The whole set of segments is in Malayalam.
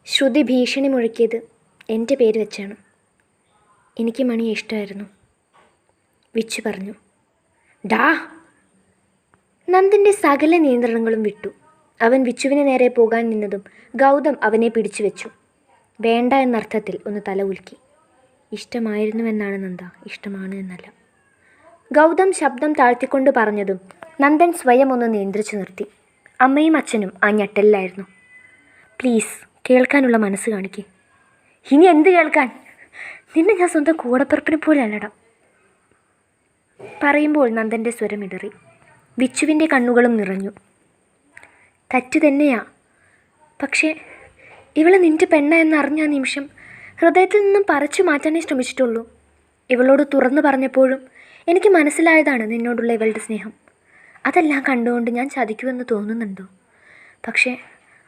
ശ്രുതി ഭീഷണി മുഴക്കിയത് എൻ്റെ പേര് വെച്ചാണ്. എനിക്ക് മണിയെ ഇഷ്ടമായിരുന്നു. വിച്ചു പറഞ്ഞു. ഡാ! നന്ദിൻ്റെ സകല നിയന്ത്രണങ്ങളും വിട്ടു. അവൻ വിച്ചുവിന് നേരെ പോകാൻ നിന്നതും ഗൗതം അവനെ പിടിച്ചു വെച്ചു. വേണ്ട എന്നർത്ഥത്തിൽ ഒന്ന് തല ഉലുക്കി. ഇഷ്ടമായിരുന്നുവെന്നാണ് നന്ദ, ഇഷ്ടമാണ് എന്നല്ല. ഗൗതം ശബ്ദം താഴ്ത്തിക്കൊണ്ട് പറഞ്ഞതും നന്ദൻ സ്വയം ഒന്ന് നിയന്ത്രിച്ചു നിർത്തി. അമ്മയും അച്ഛനും ആ ഞെട്ടലിലായിരുന്നു. പ്ലീസ്, കേൾക്കാനുള്ള മനസ്സ് കാണിക്കേ. ഇനി എന്ത് കേൾക്കാൻ? നിന്നെ ഞാൻ സ്വന്തം കൂടപ്പിറപ്പിനെ പോലെ അല്ലടാ. പറയുമ്പോൾ നന്ദൻ്റെ സ്വരം ഇടറി. വിച്ചുവിൻ്റെ കണ്ണുകളും നിറഞ്ഞു. തെറ്റ് തന്നെയാ, പക്ഷേ ഇവളെ നിൻ്റെ പെണ്ണ എന്നറിഞ്ഞ ആ നിമിഷം ഹൃദയത്തിൽ നിന്നും പറിച്ചു മാറ്റാനേ ശ്രമിച്ചിട്ടുള്ളൂ. ഇവളോട് തുറന്നു പറഞ്ഞപ്പോഴും എനിക്ക് മനസ്സിലായതാണ് നിന്നോടുള്ള ഇവളുടെ സ്നേഹം. അതെല്ലാം കണ്ടുകൊണ്ട് ഞാൻ ചതിക്കുമെന്ന് തോന്നുന്നുണ്ടോ? പക്ഷേ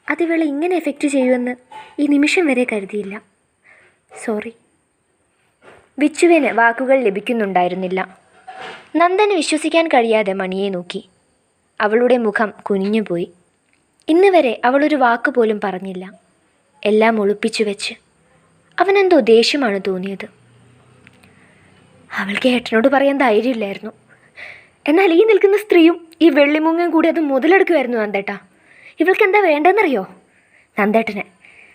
അതിവളെ ഇങ്ങനെ എഫക്റ്റ് ചെയ്യുമെന്ന് ഈ നിമിഷം വരെ കരുതിയില്ല. സോറി. വിച്ചുവിന് വാക്കുകൾ ലഭിക്കുന്നുണ്ടായിരുന്നില്ല. നന്ദന് വിശ്വസിക്കാൻ കഴിയാതെ മണിയെ നോക്കി. അവളുടെ മുഖം കുനിഞ്ഞുപോയി. ഇന്ന് വരെ അവളൊരു വാക്ക് പോലും പറഞ്ഞില്ല. എല്ലാം ഒളിപ്പിച്ചു വെച്ച്. അവനെന്തോ ദേഷ്യമാണ് തോന്നിയത്. അവൾക്ക് ഏട്ടനോട് പറയാൻ ധൈര്യമില്ലായിരുന്നു. എന്നാൽ ഈ നിൽക്കുന്ന സ്ത്രീയും ഈ വെള്ളിമുങ്ങയും കൂടി അത് മുതലെടുക്കുമായിരുന്നു നന്ദേട്ടാ. ഇവൾക്ക് എന്താ വേണ്ടതെന്നറിയോ?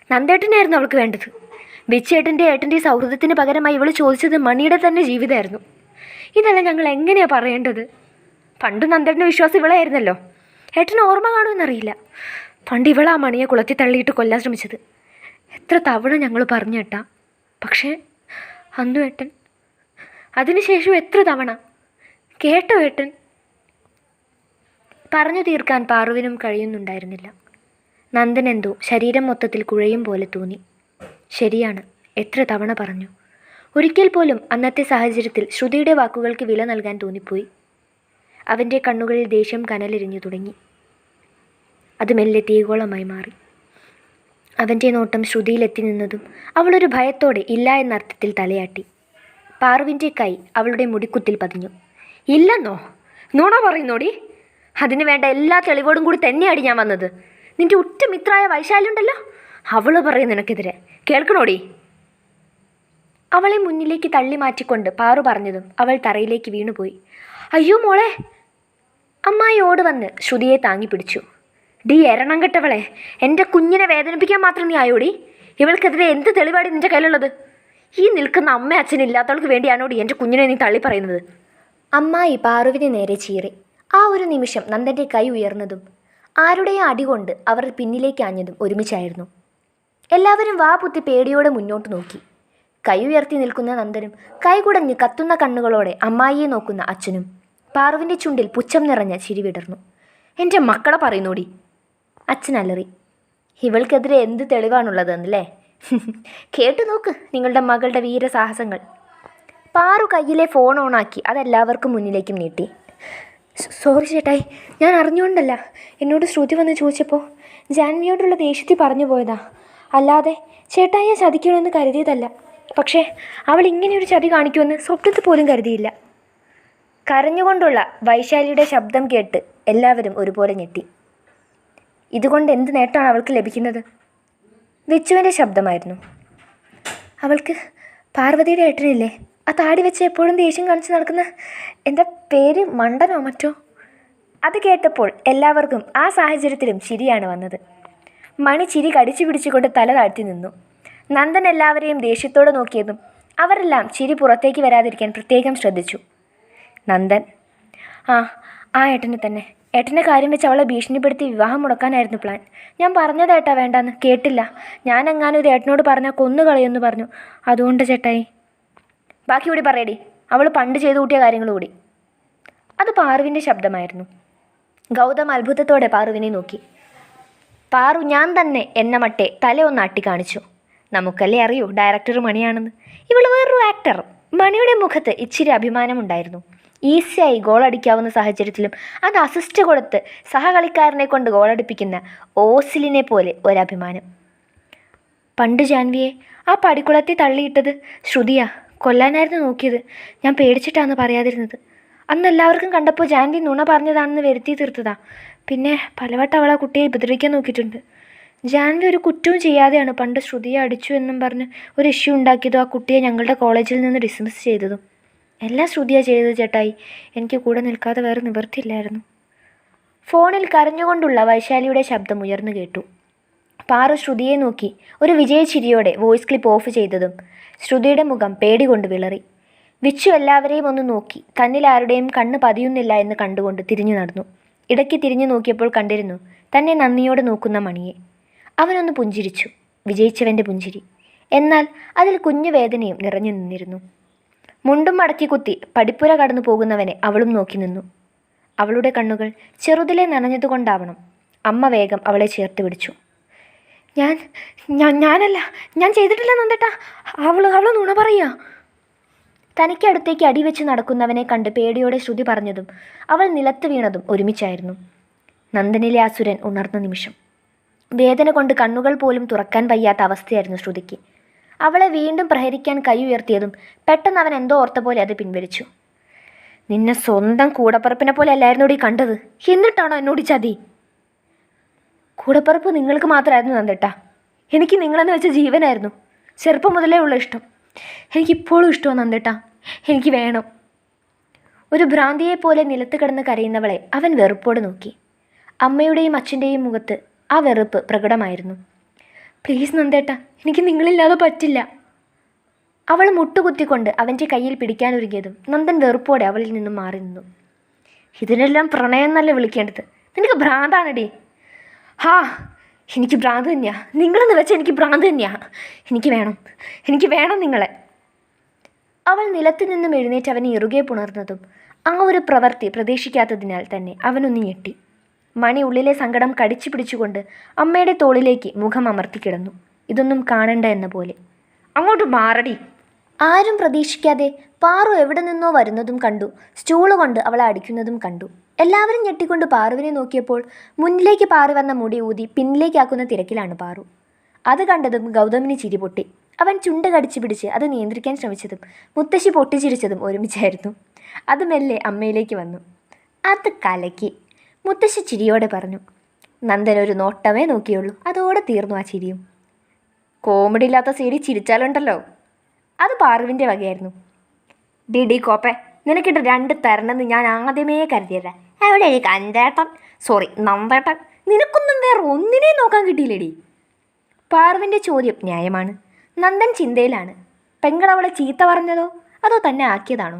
നന്ദേട്ടനായിരുന്നു അവൾക്ക് വേണ്ടത്. ബിച്ചേട്ടൻ്റെ ഏട്ടൻ്റെ സൗഹൃദത്തിന് പകരമായി ഇവൾ ചോദിച്ചത് മണിയുടെ തന്നെ ജീവിതമായിരുന്നു. ഇതെല്ലാം ഞങ്ങൾ എങ്ങനെയാണ് പറയേണ്ടത്? പണ്ട് നന്ദേട്ടൻ്റെ വിശ്വാസം ഇവളായിരുന്നല്ലോ. ഏട്ടന് ഓർമ്മ കാണുമെന്നറിയില്ല. പണ്ട് ഇവളാ മണിയെ കുളത്തിൽ തള്ളിയിട്ട് കൊല്ലാൻ ശ്രമിച്ചത്. എത്ര തവണ ഞങ്ങൾ പറഞ്ഞു ഏട്ടാ. പക്ഷേ അന്നു ഏട്ടൻ, അതിനുശേഷം എത്ര തവണ കേട്ടോ ഏട്ടൻ? പറഞ്ഞു തീർക്കാൻ പാറുവിനും കഴിയുന്നുണ്ടായിരുന്നില്ല. നന്ദൻ എന്തോ ശരീരം മൊത്തത്തിൽ കുഴയും പോലെ തോന്നി. ശരിയാണ്, എത്ര തവണ പറഞ്ഞു. ഒരിക്കൽ പോലും അന്നത്തെ സാഹചര്യത്തിൽ ശ്രുതിയുടെ വാക്കുകൾക്ക് വില നൽകാൻ തോന്നിപ്പോയി. അവൻ്റെ കണ്ണുകളിൽ ദേഷ്യം കനലെരിഞ്ഞു തുടങ്ങി. അത് മെല്ലെ തീഗോളമായി മാറി. അവൻ്റെ നോട്ടം ശ്രുതിയിലെത്തി നിന്നതും അവളൊരു ഭയത്തോടെ ഇല്ല എന്നർത്ഥത്തിൽ തലയാട്ടി. പാറുവിൻ്റെ കൈ അവളുടെ മുടിക്കുത്തിൽ പതിഞ്ഞു. ഇല്ലെന്നോ? നുണ പറയുന്നോടി. അതിന് വേണ്ട എല്ലാ തെളിവോടും കൂടി തന്നെയാണ് ഞാൻ വന്നത്. നിൻ്റെ ഉറ്റ മിത്രമായ വൈശാലുണ്ടല്ലോ, അവൾ പറയും നിനക്കെതിരെ. കേൾക്കണോടി? അവളെ മുന്നിലേക്ക് തള്ളി മാറ്റിക്കൊണ്ട് പാറു പറഞ്ഞതും അവൾ തറയിലേക്ക് വീണുപോയി. അയ്യോ മോളെ! അമ്മായി ഓട് വന്ന് ശ്രുതിയെ താങ്ങി പിടിച്ചു. ഡീ എരണം കെട്ടവളെ, എൻ്റെ കുഞ്ഞിനെ വേദനിപ്പിക്കാൻ മാത്രം നീ ആയോടി? ഇവൾക്കെതിരെ എന്ത് തെളിവാടി നിൻ്റെ കയ്യിലുള്ളത്? ഈ നിൽക്കുന്ന അമ്മ അച്ഛനില്ലാത്തവൾക്ക് വേണ്ടിയാണോടി എൻ്റെ കുഞ്ഞിനെ നീ തള്ളി പറയുന്നത്? അമ്മായി പാറുവിന് നേരെ ചീറി. ആ ഒരു നിമിഷം നന്ദൻ്റെ കൈ ഉയർന്നതും ആരുടെയും അടികൊണ്ട് അവർ പിന്നിലേക്ക് ആഞ്ഞതും ഒരുമിച്ചായിരുന്നു. എല്ലാവരും വാ പുത്തി പേടിയോടെ മുന്നോട്ട് നോക്കി. കൈ ഉയർത്തി നിൽക്കുന്ന നന്ദനും കൈകുടഞ്ഞ് കത്തുന്ന കണ്ണുകളോടെ അമ്മായിയെ നോക്കുന്ന അച്ഛനും. പാറുവിൻ്റെ ചുണ്ടിൽ പുച്ഛം നിറഞ്ഞ ചിരി വിടർന്നു. എൻ്റെ മക്കളെ പറയുന്നോടി! അച്ഛൻ അലറി. ഇവൾക്കെതിരെ എന്ത് തെളിവാണുള്ളതെന്നല്ലേ? കേട്ടു നോക്ക് നിങ്ങളുടെ മകളുടെ വീരസാഹസങ്ങൾ. പാറു കയ്യിലെ ഫോൺ ഓണാക്കി അതെല്ലാവർക്കും മുന്നിലേക്കും നീട്ടി. സോറി ചേട്ടായി, ഞാൻ അറിഞ്ഞുകൊണ്ടല്ല. എന്നോട് ശ്രുതി വന്ന് ചോദിച്ചപ്പോൾ ജാൻവിയോടുള്ള ദേഷ്യത്തിൽ പറഞ്ഞു പോയതാ. അല്ലാതെ ചേട്ടായിയെ ചതിക്കണമെന്ന് കരുതിയതല്ല. പക്ഷേ അവൾ ഇങ്ങനെയൊരു ചതി കാണിക്കുമെന്ന് സ്വപ്നത്തിൽ പോലും കരുതിയില്ല. കരഞ്ഞുകൊണ്ടുള്ള വൈശാലിയുടെ ശബ്ദം കേട്ട് എല്ലാവരും ഒരുപോലെ ഞെട്ടി. ഇതുകൊണ്ട് എന്ത് നേട്ടമാണ് അവൾക്ക് ലഭിക്കുന്നത്? വിച്ചുവിൻ്റെ ശബ്ദമായിരുന്നു. അവൾക്ക് പാർവതിയുടെ ഏട്ടനില്ലേ, ആ താടി വെച്ച് എപ്പോഴും ദേഷ്യം കാണിച്ച് നടക്കുന്ന, എൻ്റെ പേര് മണ്ടനോ മറ്റോ? അത് കേട്ടപ്പോൾ എല്ലാവർക്കും ആ സാഹചര്യത്തിലും ചിരിയാണ് വന്നത്. മണി ചിരി കടിച്ചു പിടിച്ചുകൊണ്ട് തല താഴ്ത്തി നിന്നു. നന്ദൻ എല്ലാവരെയും ദേഷ്യത്തോടെ നോക്കിയതും അവരെല്ലാം ചിരി പുറത്തേക്ക് വരാതിരിക്കാൻ പ്രത്യേകം ശ്രദ്ധിച്ചു. നന്ദൻ, ആ ഏട്ടനെ തന്നെ. ഏട്ടൻ്റെ കാര്യം വെച്ച് അവളെ ഭീഷണിപ്പെടുത്തി വിവാഹം മുടക്കാനായിരുന്നു പ്ലാൻ. ഞാൻ പറഞ്ഞതേട്ടാ വേണ്ടാന്ന്, കേട്ടില്ല. ഞാനെങ്ങാനും ഇത് ഏട്ടനോട് പറഞ്ഞാൽ കൊന്നുകളയെന്ന് പറഞ്ഞു. അതുകൊണ്ട് ചേട്ടായി. ബാക്കി കൂടി പറയടി, അവൾ പണ്ട് ചെയ്തു കൂട്ടിയ കാര്യങ്ങൾ കൂടി. അത് പാറുവിൻ്റെ ശബ്ദമായിരുന്നു. ഗൗതം അത്ഭുതത്തോടെ പാറുവിനെ നോക്കി. പാറു ഞാൻ തന്നെ എന്ന മട്ടെ തല ഒന്ന് ആട്ടി കാണിച്ചു. നമുക്കല്ലേ അറിയൂ ഡയറക്ടർ മണിയാണെന്ന്. ഇവൾ വേറൊരു ആക്ടർ. മണിയുടെ മുഖത്ത് ഇച്ചിരി അഭിമാനമുണ്ടായിരുന്നു. ഈസിയായി ഗോളടിക്കാവുന്ന സാഹചര്യത്തിലും അത് അസിസ്റ്റ് കൊടുത്ത് സഹകളിക്കാരനെ കൊണ്ട് ഗോളടിപ്പിക്കുന്ന ഓസിലിനെ പോലെ ഒരഭിമാനം. പണ്ട് ജാൻവിയെ ആ പടിക്കുളത്തിൽ തള്ളിയിട്ടത് ശ്രുതിയാ. കൊല്ലാനായിരുന്നു നോക്കിയത്. ഞാൻ പേടിച്ചിട്ടാണ് പറയാതിരുന്നത്. അന്ന് എല്ലാവർക്കും കണ്ടപ്പോൾ ജാൻവി നുണ പറഞ്ഞതാണെന്ന് വരുത്തി തീർത്തതാ. പിന്നെ പലവട്ടം അവൾ ആ കുട്ടിയെ ഉപദ്രവിക്കാൻ നോക്കിയിട്ടുണ്ട്. ജാൻവി ഒരു കുറ്റവും ചെയ്യാതെയാണ് പണ്ട് ശ്രുതിയെ അടിച്ചു എന്നും പറഞ്ഞ് ഒരു ഇഷ്യൂ ഉണ്ടാക്കിയതും ആ കുട്ടിയെ ഞങ്ങളുടെ കോളേജിൽ നിന്ന് ഡിസ്മിസ് ചെയ്തതും. എല്ലാം ശ്രുതിയാണ് ചെയ്തത് ചേട്ടായി. എനിക്ക് കൂടെ നിൽക്കാതെ വേറെ നിവർത്തിയില്ലായിരുന്നു. ഫോണിൽ കരഞ്ഞുകൊണ്ടുള്ള വൈശാലിയുടെ ശബ്ദം ഉയർന്നു കേട്ടു. പാറു ശ്രുതിയെ നോക്കി ഒരു വിജയച്ചിരിയോടെ വോയിസ് ക്ലിപ്പ് ഓഫ് ചെയ്തതും ശ്രുതിയുടെ മുഖം പേടി കൊണ്ട് വിളറി. വിച്ചു എല്ലാവരെയും ഒന്ന് നോക്കി കണ്ണിൽ ആരുടെയും കണ്ണ് പതിയുന്നില്ല എന്ന് കണ്ടുകൊണ്ട് തിരിഞ്ഞു നടന്നു. ഇടയ്ക്ക് തിരിഞ്ഞു നോക്കിയപ്പോൾ കണ്ടിരുന്നു തന്നെ നന്ദിയോടെ നോക്കുന്ന മണിയെ. അവനൊന്ന് പുഞ്ചിരിച്ചു, വിജയിച്ചവൻ്റെ പുഞ്ചിരി. എന്നാൽ അതിൽ കുഞ്ഞു വേദനയും നിറഞ്ഞു നിന്നിരുന്നു. മുണ്ടും മടക്കി കുത്തി പടിപ്പുര കടന്നു പോകുന്നവനെ അവളും നോക്കി നിന്നു. അവളുടെ കണ്ണുകൾ ചെറുതിലെ നനഞ്ഞതുകൊണ്ടാവണം അമ്മ വേഗം അവളെ ചേർത്ത് പിടിച്ചു. ഞാനല്ല, ഞാൻ ചെയ്തിട്ടില്ല നന്ദേട്ടാ. അവള് നുണ പറയുക. തനിക്കടുത്തേക്ക് അടിവെച്ച് നടക്കുന്നവനെ കണ്ട് പേടിയോടെ ശ്രുതി പറഞ്ഞതും അവൾ നിലത്ത് വീണതും ഒരുമിച്ചായിരുന്നു. നന്ദനിലെ അസുരൻ ഉണർന്ന നിമിഷം വേദന കൊണ്ട് കണ്ണുകൾ പോലും തുറക്കാൻ വയ്യാത്ത അവസ്ഥയായിരുന്നു ശ്രുതിക്ക്. അവളെ വീണ്ടും പ്രഹരിക്കാൻ കൈ ഉയർത്തിയതും പെട്ടെന്ന് അവൻ എന്തോ ഓർത്ത പോലെ അത് പിൻവലിച്ചു. നിന്നെ സ്വന്തം കൂടപ്പറപ്പിനെ പോലെ അല്ലായിരുന്നോടി കണ്ടത്, എന്നിട്ടാണോ എന്നോട് ചതി? കൂടപ്പറപ്പ് നിങ്ങൾക്ക് മാത്രമായിരുന്നു നന്ദേട്ടാ. എനിക്ക് നിങ്ങളെന്ന് വെച്ച ജീവനായിരുന്നു. ചെറുപ്പം മുതലേ ഉള്ള ഇഷ്ടം. എനിക്കിപ്പോഴും ഇഷ്ടമാണ് നന്ദേട്ടാ. എനിക്ക് വേണം. ഒരു ഭ്രാന്തിയെപ്പോലെ നിലത്ത് കിടന്ന് കരയുന്നവളെ അവൻ വെറുപ്പോടെ നോക്കി. അമ്മയുടെയും അച്ഛൻ്റെയും മുഖത്ത് ആ വെറുപ്പ് പ്രകടമായിരുന്നു. പ്ലീസ് നന്ദേട്ടാ, എനിക്ക് നിങ്ങളില്ലാതെ പറ്റില്ല. അവൾ മുട്ടുകുത്തിക്കൊണ്ട് അവൻ്റെ കയ്യിൽ പിടിക്കാനൊരുങ്ങിയതും നന്ദൻ വെറുപ്പോടെ അവളിൽ നിന്നും മാറി നിന്നു. ഇതിനെല്ലാം പ്രണയം എന്നല്ല വിളിക്കേണ്ടത്, നിനക്ക് ഭ്രാന്താണടി. ഹാ, എനിക്ക് ഭ്രാന്ത് തന്നെയാ. നിങ്ങളെന്ന് വെച്ചാൽ എനിക്ക് ഭ്രാന്ത് തന്നെയാ. എനിക്ക് വേണം നിങ്ങളെ. അവൾ നിലത്ത് നിന്നും എഴുന്നേറ്റ് അവനെ ഇറുകെ പുണർന്നതും ആ ഒരു പ്രവൃത്തി പ്രതീക്ഷിക്കാത്തതിനാൽ തന്നെ അവനൊന്ന് ഞെട്ടി. മണി ഉള്ളിലെ സങ്കടം കടിച്ചു പിടിച്ചുകൊണ്ട് അമ്മയുടെ തോളിലേക്ക് മുഖം അമർത്തിക്കിടന്നു. ഇതൊന്നും കാണണ്ട എന്ന പോലെ. അങ്ങോട്ട് മാറടി. ആരും പ്രതീക്ഷിക്കാതെ പാറു എവിടെ നിന്നോ വരുന്നതും കണ്ടു. സ്റ്റൂള് കൊണ്ട് അവളെ അടിക്കുന്നതും കണ്ടു. എല്ലാവരും ഞെട്ടിക്കൊണ്ട് പാറുവിനെ നോക്കിയപ്പോൾ മുന്നിലേക്ക് പാറി വന്ന മുടി ഊതി പിന്നിലേക്കാക്കുന്ന തിരക്കിലാണ് പാറു. അത് കണ്ടതും ഗൗതമിന് ചിരി പൊട്ടി. അവൻ ചുണ്ട് കടിച്ചു പിടിച്ച് അത് നിയന്ത്രിക്കാൻ ശ്രമിച്ചതും മുത്തശ്ശി പൊട്ടിച്ചിരിച്ചതും ഒരുമിച്ചായിരുന്നു. അത് മെല്ലെ അമ്മയിലേക്ക് വന്നു. അത് കലക്കി, മുത്തശ്ശി ചിരിയോടെ പറഞ്ഞു. നന്ദൻ ഒരു നോട്ടമേ നോക്കിയുള്ളൂ. അതോടെ തീർന്നു ആ ചിരിയും. കോമഡി ഇല്ലാത്ത സീഡി ചിരിച്ചാലുണ്ടല്ലോ. അത് പാറുവിൻ്റെ വകയായിരുന്നു. ഡി കോപ്പെ, നിനക്കിട്ട് 2 തരണമെന്ന് ഞാൻ ആദ്യമേ കരുതിയല്ല. അവിടെ എനിക്ക് നന്ദേട്ടൻ, നിനക്കൊന്നും വേറെ ഒന്നിനെയും നോക്കാൻ കിട്ടിയില്ലേടി. പാറുവിൻ്റെ ചോദ്യം ന്യായമാണ്. നന്ദൻ ചിന്തയിലാണ്. പെങ്ങളവളെ ചീത്ത പറഞ്ഞതോ അതോ തന്നെ ആക്കിയതാണോ?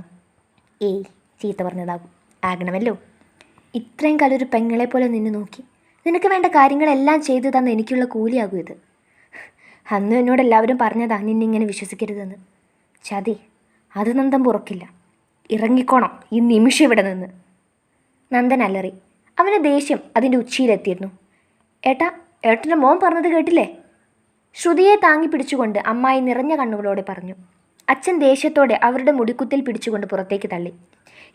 ഏയ്, ചീത്ത പറഞ്ഞതാകും. ആകണമല്ലോ. ഇത്രയും കാലം ഒരു പെങ്ങളെ പോലെ നിന്നെ നോക്കി നിനക്ക് വേണ്ട കാര്യങ്ങളെല്ലാം ചെയ്തു തന്ന എനിക്കുള്ള കൂലിയാകും ഇത്. അന്നും എന്നോട് എല്ലാവരും പറഞ്ഞതാ നിന്നിങ്ങനെ വിശ്വസിക്കരുതെന്ന്. ചതി, അത് നന്ദൻ പുറക്കില്ല. ഇറങ്ങിക്കോണം ഈ നിമിഷം ഇവിടെ നിന്ന്. നന്ദൻ അലറി. അവന് ദേഷ്യം അതിൻ്റെ ഉച്ചിയിലെത്തിയിരുന്നു. ഏട്ടൻ്റെ മോൻ പറഞ്ഞത് കേട്ടില്ലേ? ശ്രുതിയെ താങ്ങി പിടിച്ചുകൊണ്ട് അമ്മായി നിറഞ്ഞ കണ്ണുകളോടെ പറഞ്ഞു. അച്ഛൻ ദേഷ്യത്തോടെ അവരുടെ മുടിക്കുത്തിൽ പിടിച്ചുകൊണ്ട് പുറത്തേക്ക് തള്ളി.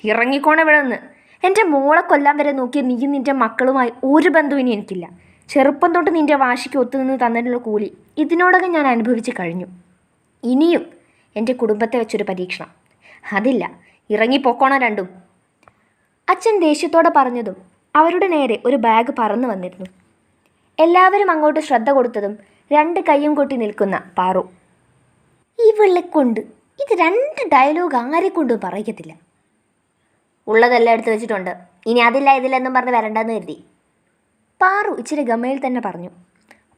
ഇറങ്ങിക്കോണം ഇവിടെ നിന്ന്. എൻ്റെ മോളെ കൊല്ലാൻ വരെ നോക്കിയ നീ നിൻ്റെ മക്കളുമായി ഒരു ബന്ധുവിനും എനിക്കില്ല. ചെറുപ്പം തൊട്ട് നിൻ്റെ വാശിക്ക് ഒത്തുനിന്ന് തന്നിട്ടുള്ള കൂലി ഇതിനോടകം ഞാൻ അനുഭവിച്ച് കഴിഞ്ഞു. ഇനിയും എൻ്റെ കുടുംബത്തെ വെച്ചൊരു പരീക്ഷണം അതില്ല. ഇറങ്ങിപ്പോക്കോണം രണ്ടും. അച്ഛൻ ദേഷ്യത്തോടെ പറഞ്ഞതും അവരുടെ നേരെ ഒരു ബാഗ് പറന്നു വന്നിരുന്നു. എല്ലാവരും അങ്ങോട്ട് ശ്രദ്ധ കൊടുത്തതും 2 കൈയും കൊട്ടി നിൽക്കുന്ന പാറു. ഇവളെ കൊണ്ട് ഇത് 2 ഡയലോഗ് ആരെക്കൊണ്ടും പറയത്തില്ല. ഉള്ളതെല്ലാം എടുത്ത് വെച്ചിട്ടുണ്ട്. ഇനി അതില്ല ഇതില്ലെന്നും പറഞ്ഞ് വരണ്ടെന്ന് കരുതി. പാറു ഇച്ചിരി ഗമയിൽ തന്നെ പറഞ്ഞു.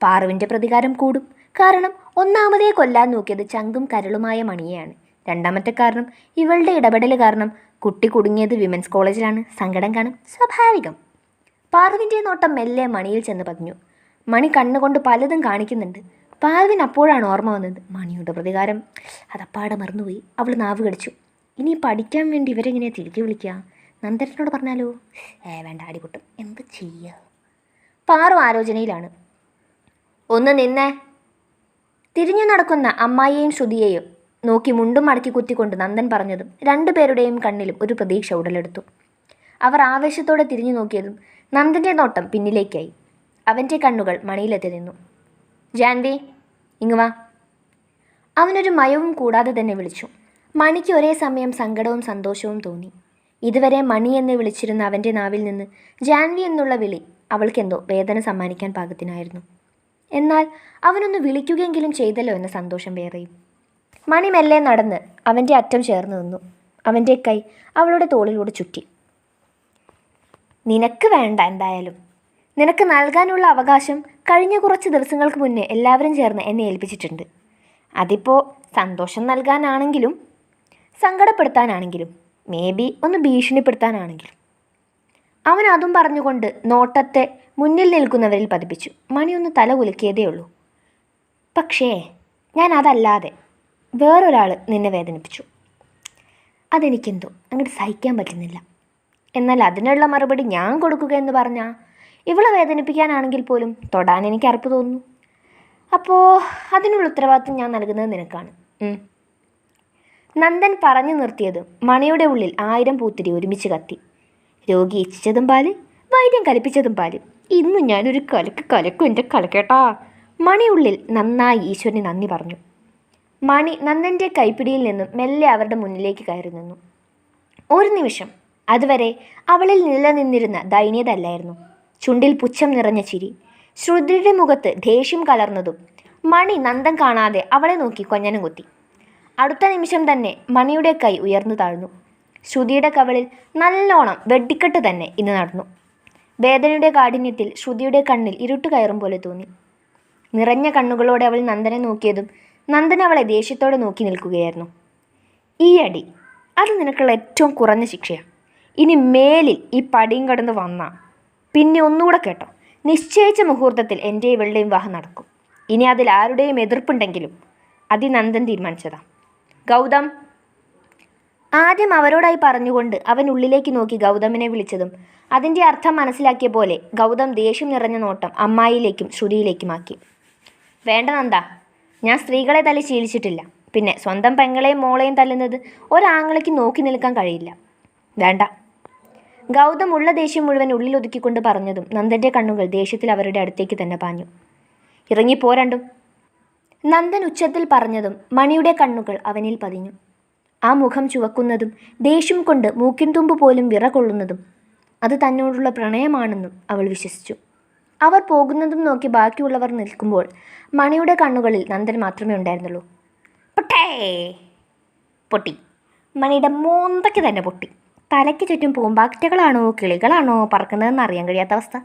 പാറുവിൻ്റെ പ്രതികാരം കൂടും. കാരണം ഒന്നാമതേ കൊല്ലാൻ നോക്കിയത് ചങ്കും കരളുമായ മണിയെയാണ്. രണ്ടാമത്തെ കാരണം ഇവളുടെ ഇടപെടൽ കാരണം കുട്ടി കുടുങ്ങിയത് വിമൻസ് കോളേജിലാണ്. സങ്കടം കാണും, സ്വാഭാവികം. പാറുവിൻ്റെ നോട്ടം മെല്ലെ മണിയിൽ ചെന്ന് പതിഞ്ഞു. മണി കണ്ണുകൊണ്ട് പലതും കാണിക്കുന്നുണ്ട്. പാറുവിന് അപ്പോഴാണ് ഓർമ്മ വന്നത് മണിയുടെ പ്രതികാരം. അതപ്പാടെ മറന്നുപോയി. അവൾ നാവ് കടിച്ചു. ഇനി പഠിക്കാൻ വേണ്ടി ഇവരെങ്ങനെ തിരികെ വിളിക്കുക? നന്ദനോട് പറഞ്ഞാലോ? വേണ്ട, അടിപൊട്ടും. എന്ത് ചെയ്യുക? പാറു ആലോചനയിലാണ്. ഒന്ന് നിന്നേ. തിരിഞ്ഞു നടക്കുന്ന അമ്മായിയെയും ശ്രുതിയെയും നോക്കി മുണ്ടും മടക്കി കുത്തിക്കൊണ്ട് നന്ദൻ പറഞ്ഞതും 2 പേരുടെയും കണ്ണിലും ഒരു പ്രതീക്ഷ ഉടലെടുത്തു. അവർ ആവേശത്തോടെ തിരിഞ്ഞു നോക്കിയതും നന്ദൻ്റെ നോട്ടം പിന്നിലേക്കായി. അവൻ്റെ കണ്ണുകൾ മണിയിലെത്തി നിന്നു. ജാൻവി, ഇങ്ങ് വാ. അവനൊരു മയവും കൂടാതെ തന്നെ വിളിച്ചു. മണിക്ക് ഒരേ സമയം സങ്കടവും സന്തോഷവും തോന്നി. ഇതുവരെ മണി എന്ന് വിളിച്ചിരുന്ന അവൻ്റെ നാവിൽ നിന്ന് ജാൻവി എന്നുള്ള വിളി അവൾക്കെന്തോ വേദന സമ്മാനിക്കാൻ പാകത്തിനായിരുന്നു. എന്നാൽ അവനൊന്ന് വിളിക്കുകയെങ്കിലും ചെയ്തല്ലോ എന്ന സന്തോഷം വേറെയും. മണി മെല്ലെ നടന്ന് അവൻ്റെ അറ്റം ചേർന്ന് നിന്നു. അവൻ്റെ കൈ അവളുടെ തോളിലൂടെ ചുറ്റി. നിനക്ക് വേണ്ട, എന്തായാലും നിനക്ക് നൽകാനുള്ള അവകാശം കഴിഞ്ഞ കുറച്ച് ദിവസങ്ങൾക്ക് മുന്നേ എല്ലാവരും ചേർന്ന് എന്നെ ഏൽപ്പിച്ചിട്ടുണ്ട്. അതിപ്പോൾ സന്തോഷം നൽകാനാണെങ്കിലും സങ്കടപ്പെടുത്താനാണെങ്കിലും മേ ബി ഒന്ന് ഭീഷണിപ്പെടുത്താനാണെങ്കിലും. അവൻ അതും പറഞ്ഞുകൊണ്ട് നോട്ടത്തെ മുന്നിൽ നിൽക്കുന്നവരിൽ പതിപ്പിച്ചു. മണി ഒന്ന് തല കുലുക്കിയതേ ഉള്ളൂ. പക്ഷേ ഞാൻ അതല്ലാതെ വേറൊരാൾ നിന്നെ വേദനിപ്പിച്ചു. അതെനിക്കെന്തോ അങ്ങോട്ട് സഹിക്കാൻ പറ്റുന്നില്ല. എന്നാൽ അതിനുള്ള മറുപടി ഞാൻ കൊടുക്കുക എന്ന് പറഞ്ഞാൽ ഇവളെ വേദനിപ്പിക്കാനാണെങ്കിൽ പോലും തൊടാൻ എനിക്ക് അറപ്പ് തോന്നുന്നു. അപ്പോൾ അതിനുള്ള ഉത്തരവാദിത്വം ഞാൻ നൽകുന്നത് നിനക്കാണ്. നന്ദൻ പറഞ്ഞു നിർത്തിയത് മണിയുടെ ഉള്ളിൽ 1000 പൂത്തിരി ഒരുമിച്ച് കത്തി. രോഗി ഇച്ഛിച്ചതും പാല്, വൈദ്യം കലിപ്പിച്ചതും പാല്. ഇന്നും ഞാനൊരു കലക്കും എൻ്റെ കലക്കേട്ടാ. മണിയുള്ളിൽ നന്നായി ഈശ്വരന് നന്ദി പറഞ്ഞു. മണി നന്ദൻ്റെ കൈപ്പിടിയിൽ നിന്നും മെല്ലെ അവരുടെ മുന്നിലേക്ക് കയറി നിന്നു. ഒരു നിമിഷം അതുവരെ അവളിൽ നിലനിന്നിരുന്ന ദൈന്യത അല്ലായിരുന്നു. ചുണ്ടിൽ പുച്ഛം നിറഞ്ഞ ചിരി, ശ്രുതിയുടെ മുഖത്ത് ദേഷ്യം കലർന്നതും. മണി നന്ദൻ കാണാതെ അവളെ നോക്കി കൊഞ്ഞനം കുത്തി. അടുത്ത നിമിഷം തന്നെ മണിയുടെ കൈ ഉയർന്നു താഴ്ന്നു. ശ്രുതിയുടെ കവളിൽ നല്ലോണം വെടിക്കെട്ട് തന്നെ ഇന്ന് നടന്നു. വേദനയുടെ കാഠിന്യത്തിൽ ശ്രുതിയുടെ കണ്ണിൽ ഇരുട്ട് കയറും പോലെ തോന്നി. നിറഞ്ഞ കണ്ണുകളോടെ അവൾ നന്ദനെ നോക്കിയതും നന്ദൻ അവളെ ദേഷ്യത്തോടെ നോക്കി നിൽക്കുകയായിരുന്നു. ഈ അടി അത് നിനക്കുള്ള ഏറ്റവും കുറഞ്ഞ ശിക്ഷയാണ്. ഇനി മേലിൽ ഈ പടിയും കടന്ന് വന്നാ പിന്നെ ഒന്നുകൂടെ കേട്ടോ, നിശ്ചയിച്ച മുഹൂർത്തത്തിൽ എൻ്റെ ഇവളുടെയും വിവാഹം നടക്കും. ഇനി അതിൽ ആരുടെയും എതിർപ്പുണ്ടെങ്കിലും നന്ദൻ തീരുമാനിച്ചതാ. ഗൗതം, ആദ്യം അവരോടായി പറഞ്ഞുകൊണ്ട് അവൻ ഉള്ളിലേക്ക് നോക്കി ഗൗതമിനെ വിളിച്ചതും അതിൻ്റെ അർത്ഥം മനസ്സിലാക്കിയ പോലെ ഗൗതം ദേഷ്യം നിറഞ്ഞ നോട്ടം അമ്മായിയിലേക്കും ശ്രുതിയിലേക്കുമാക്കി. വേണ്ട നന്ദ, ഞാൻ സ്ത്രീകളെ തല്ലി ശീലിച്ചിട്ടില്ല. പിന്നെ സ്വന്തം പെങ്ങളെയും മോളെയും തല്ലുന്നത് ഒരാങ്ങളയ്ക്ക് നോക്കി നിൽക്കാൻ കഴിയില്ല. വേണ്ട. ഗൗതം ഉള്ള ദേഷ്യം മുഴുവൻ ഉള്ളിലൊതുക്കിക്കൊണ്ട് പറഞ്ഞതും നന്ദൻ്റെ കണ്ണുകൾ ദേഷ്യത്തിൽ അവരുടെ അടുത്തേക്ക് തന്നെ പാഞ്ഞു. ഇറങ്ങിപ്പോരണ്ടും. നന്ദൻ ഉച്ചത്തിൽ പറഞ്ഞതും മണിയുടെ കണ്ണുകൾ അവനിൽ പതിഞ്ഞു. ആ മുഖം ചുവക്കുന്നതും ദേഷ്യം കൊണ്ട് മൂക്കിൻ തുമ്പ് പോലും വിറകൊള്ളുന്നതും അത് തന്നോടുള്ള പ്രണയമാണെന്നും അവൾ വിശ്വസിച്ചു. അവർ പോകുന്നതും നോക്കി ബാക്കിയുള്ളവർ നിൽക്കുമ്പോൾ മണിയുടെ കണ്ണുകളിൽ നന്ദൻ മാത്രമേ ഉണ്ടായിരുന്നുള്ളൂ. പൊട്ടി. മണിയുടെ മോന്തയ്ക്ക് തന്നെ പൊട്ടി. തലയ്ക്ക് ചുറ്റും പൂമ്പാറ്റകളാണോ കിളികളാണോ പറക്കുന്നതെന്ന് അറിയാൻ കഴിയാത്ത അവസ്ഥ.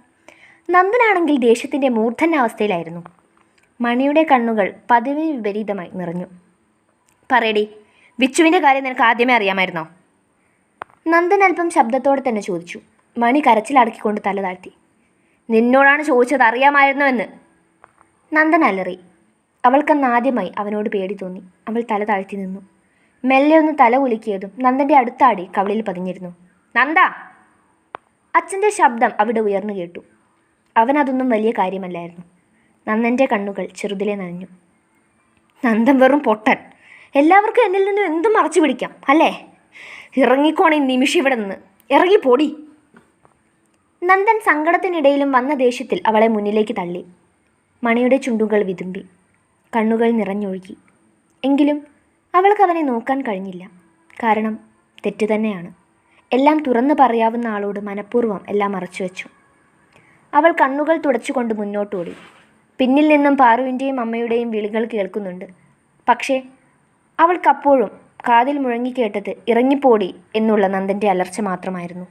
നന്ദനാണെങ്കിൽ ദേഷ്യത്തിൻ്റെ മൂർധന്യാവസ്ഥയിലായിരുന്നു. മണിയുടെ കണ്ണുകൾ പതിവിന് വിപരീതമായി നിറഞ്ഞു. പറയടി, വിച്ചുവിൻ്റെ കാര്യം നിനക്ക് ആദ്യമേ അറിയാമായിരുന്നോ? നന്ദൻ അല്പം ശബ്ദത്തോടെ തന്നെ ചോദിച്ചു. മണി കരച്ചിലടക്കിക്കൊണ്ട് തല താഴ്ത്തി. നിന്നോടാണ് ചോദിച്ചത്, അറിയാമായിരുന്നോ എന്ന്. നന്ദൻ അലറി. അവൾക്കന്ന് ആദ്യമായി അവനോട് പേടി തോന്നി. അവൾ തല താഴ്ത്തി നിന്നു. മെല്ലെ ഒന്ന് തല ഉലുക്കിയതും നന്ദൻ്റെ അടുത്ത അടി കവിളിൽ പതിഞ്ഞിരുന്നു. നന്ദ! അച്ഛൻ്റെ ശബ്ദം അവിടെ ഉയർന്നു കേട്ടു. അവനതൊന്നും വലിയ കാര്യമല്ലായിരുന്നു. നന്ദൻ്റെ കണ്ണുകൾ ചെറുതിലെ നനഞ്ഞു. നന്ദൻ വെറും പൊട്ടൻ. എല്ലാവർക്കും എന്നിൽ നിന്നും എന്തും മറച്ചു പിടിക്കാം അല്ലേ? ഇറങ്ങിക്കോണേ നിമിഷം ഇവിടെ നിന്ന്. ഇറങ്ങിപ്പോടി. നന്ദൻ സങ്കടത്തിനിടയിലും വന്ന ദേഷ്യത്തിൽ അവളെ മുന്നിലേക്ക് തള്ളി. മണിയുടെ ചുണ്ടുകൾ വിതുമ്പി, കണ്ണുകൾ നിറഞ്ഞൊഴുകി. എങ്കിലും അവൾക്ക് അവനെ നോക്കാൻ കഴിഞ്ഞില്ല. കാരണം തെറ്റ് തന്നെയാണ്. എല്ലാം തുറന്നു പറയാവുന്ന ആളോട് മനഃപൂർവ്വം എല്ലാം മറച്ചുവെച്ചു. അവൾ കണ്ണുകൾ തുടച്ചുകൊണ്ട് മുന്നോട്ടോടി. പിന്നിൽ നിന്നും പാറുവിൻ്റെയും അമ്മയുടെയും വിളികൾ കേൾക്കുന്നുണ്ട്. പക്ഷേ അവൾക്കപ്പോഴും കാതിൽ മുഴങ്ങിക്കേട്ടത് ഇറങ്ങിപ്പോടി എന്നുള്ള നന്ദൻ്റെ അലർച്ച മാത്രമായിരുന്നു.